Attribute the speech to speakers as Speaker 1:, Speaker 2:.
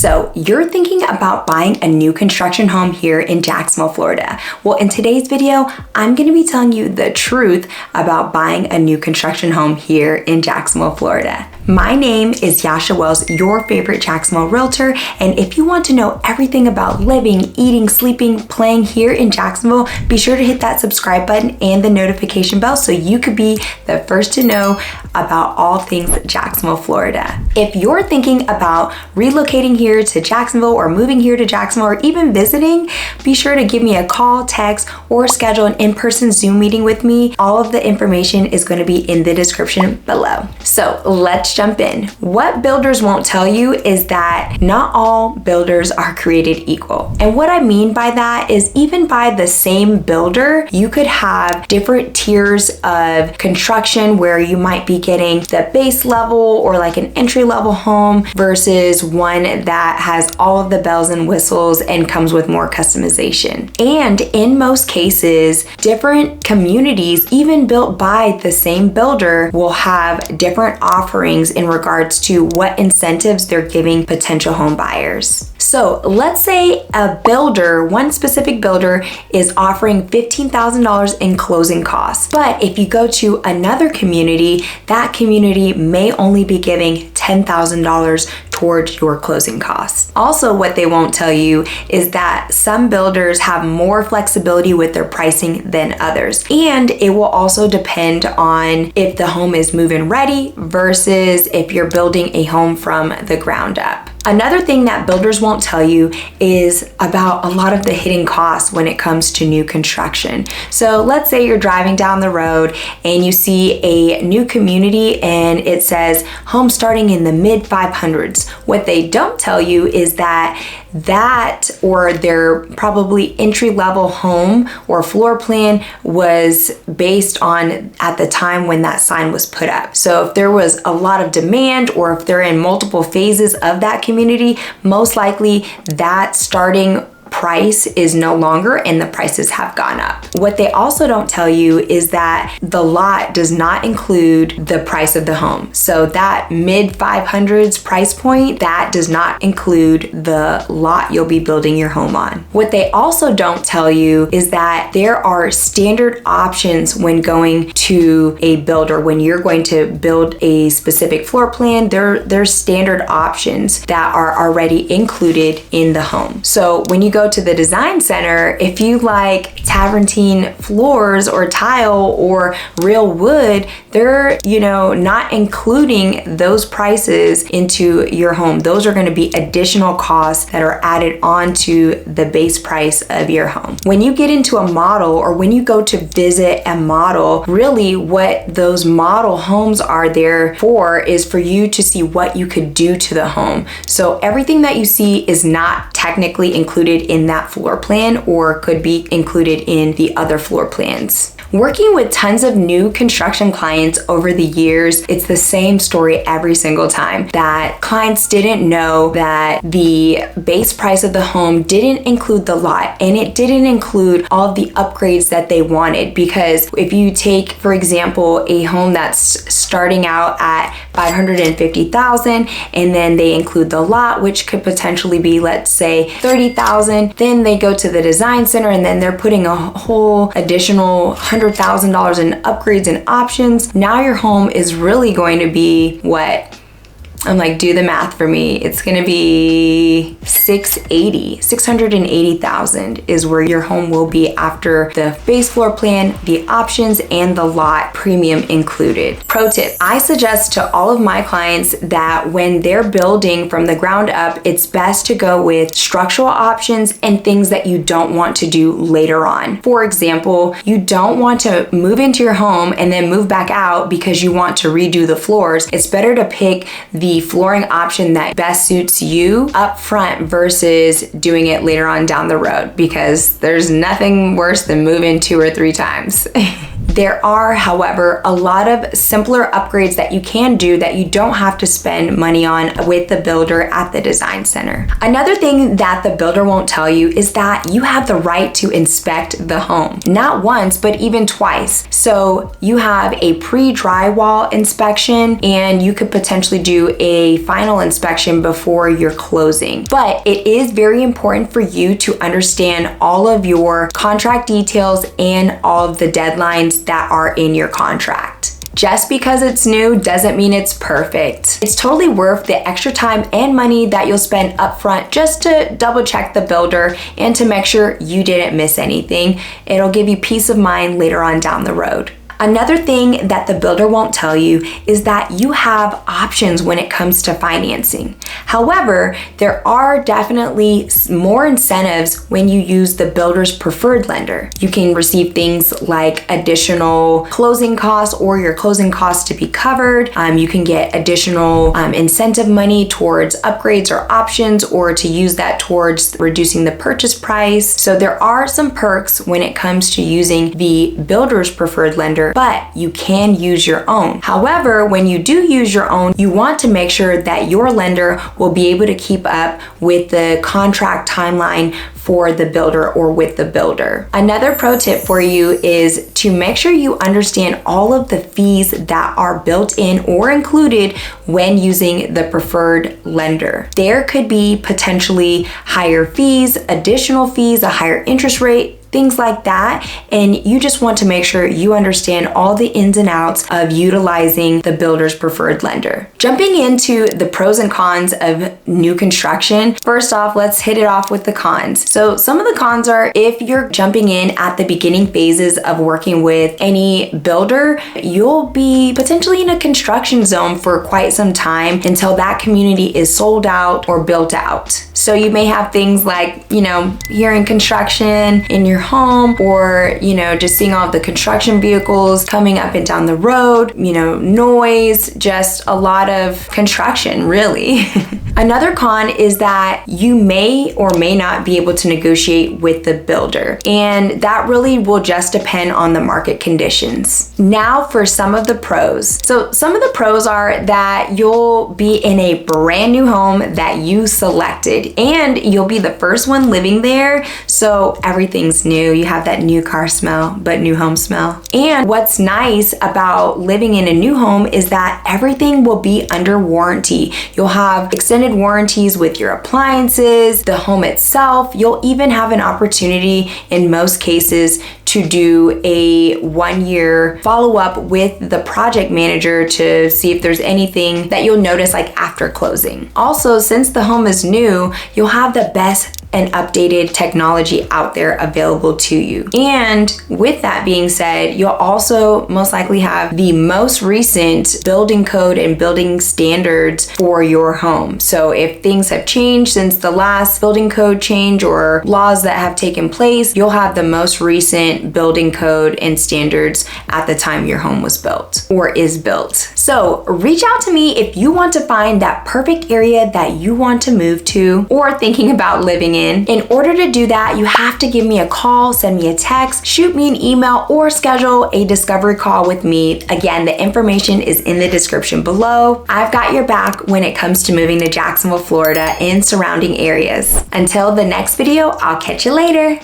Speaker 1: So you're thinking about buying a new construction home here in Jacksonville, Florida. Well, in today's video, I'm going to be telling you the truth about buying a new construction home here in Jacksonville, Florida. My name is Yasha Wells, your favorite Jacksonville realtor, and if you want to know everything about living, eating, sleeping, playing here in Jacksonville, be sure to hit that subscribe button and the notification bell so you could be the first to know about all things Jacksonville, Florida. If you're thinking about relocating here to Jacksonville or moving here to Jacksonville or even visiting, be sure to give me a call, text, or schedule an in-person Zoom meeting with me. All of the information is going to be in the description below. So let's jump in. What builders won't tell you is that not all builders are created equal. And what I mean by that is even by the same builder, you could have different tiers of construction where you might be getting the base level or like an entry level home versus one that has all of the bells and whistles and comes with more customization. And in most cases, different communities, even built by the same builder, will have different offerings in regards to what incentives they're giving potential home buyers. So let's say a builder, one specific builder, is offering $15,000 in closing costs. But if you go to another community, that community may only be giving $10,000 towards your closing costs. Also, what they won't tell you is that some builders have more flexibility with their pricing than others. And it will also depend on if the home is move-in ready versus if you're building a home from the ground up. Another thing that builders won't tell you is about a lot of the hidden costs when it comes to new construction. So let's say you're driving down the road and you see a new community and it says home starting in the mid 500s. What they don't tell you is that or their probably entry-level home or floor plan was based on at the time when that sign was put up. So if there was a lot of demand or if they're in multiple phases of that community, most likely that starting price is no longer and the prices have gone up. What they also don't tell you is that the lot does not include the price of the home. So that mid 500s price point, that does not include the lot you'll be building your home on. What they also don't tell you is that there are standard options when going to a builder. When you're going to build a specific floor plan, there's standard options that are already included in the home. So when you go to the design center, if you like travertine floors or tile or real wood, they're, not including those prices into your home. Those are going to be additional costs that are added onto the base price of your home. When you get into a model or when you go to visit a model, really what those model homes are there for is for you to see what you could do to the home. So everything that you see is not technically included in that floor plan or could be included in the other floor plans. Working with tons of new construction clients over the years, it's the same story every single time, that clients didn't know that the base price of the home didn't include the lot and it didn't include all the upgrades that they wanted. Because if you take, for example, a home that's starting out at $550,000 and then they include the lot, which could potentially be, let's say, $30,000, then they go to the design center and then they're putting a whole additional $100,000 in upgrades and options. Now your home is really going to be what? I'm like, do the math for me. It's gonna be $680,000 is where your home will be after the base floor plan, the options, and the lot premium included. Pro tip, I suggest to all of my clients that when they're building from the ground up, it's best to go with structural options and things that you don't want to do later on. For example, you don't want to move into your home and then move back out because you want to redo the floors. It's better to pick the flooring option that best suits you up front versus doing it later on down the road, because there's nothing worse than moving 2 or 3 times. There are, however, a lot of simpler upgrades that you can do that you don't have to spend money on with the builder at the design center. Another thing that the builder won't tell you is that you have the right to inspect the home, not once, but even twice. So you have a pre-drywall inspection, and you could potentially do a final inspection before your closing. But it is very important for you to understand all of your contract details and all of the deadlines that are in your contract. Just because it's new doesn't mean it's perfect. It's totally worth the extra time and money that you'll spend upfront just to double check the builder and to make sure you didn't miss anything. It'll give you peace of mind later on down the road. Another thing that the builder won't tell you is that you have options when it comes to financing. However, there are definitely more incentives when you use the builder's preferred lender. You can receive things like additional closing costs or your closing costs to be covered. You can get additional incentive money towards upgrades or options, or to use that towards reducing the purchase price. So there are some perks when it comes to using the builder's preferred lender, but you can use your own. However, when you do use your own, you want to make sure that your lender will be able to keep up with the contract timeline for the builder or with the builder. Another pro tip for you is to make sure you understand all of the fees that are built in or included when using the preferred lender. There could be potentially higher fees, additional fees, a higher interest rate, things like that, and you just want to make sure you understand all the ins and outs of utilizing the builder's preferred lender. Jumping into the pros and cons of new construction, first off, let's hit it off with the cons. So some of the cons are, if you're jumping in at the beginning phases of working with any builder, you'll be potentially in a construction zone for quite some time until that community is sold out or built out. So you may have things like, hearing construction in your home, or, just seeing all of the construction vehicles coming up and down the road, noise, just a lot of construction, really. Another con is that you may or may not be able to negotiate with the builder, and that really will just depend on the market conditions. Now for some of the pros. So some of the pros are that you'll be in a brand new home that you selected, and you'll be the first one living there, so everything's new. You have that new car smell, but new home smell. And what's nice about living in a new home is that everything will be under warranty. You'll have extended warranties with your appliances, the home itself. You'll even have an opportunity in most cases to do a 1-year follow-up with the project manager to see if there's anything that you'll notice like after closing. Also, since the home is new, you'll have the best and updated technology out there available to you. And with that being said, you'll also most likely have the most recent building code and building standards for your home. So if things have changed since the last building code change or laws that have taken place, you'll have the most recent building code and standards at the time your home was built or is built. So reach out to me if you want to find that perfect area that you want to move to or thinking about living in. In order to do that, you have to give me a call, send me a text, shoot me an email, or schedule a discovery call with me. Again, the information is in the description below. I've got your back when it comes to moving to Jacksonville, Florida and surrounding areas. Until the next video, I'll catch you later.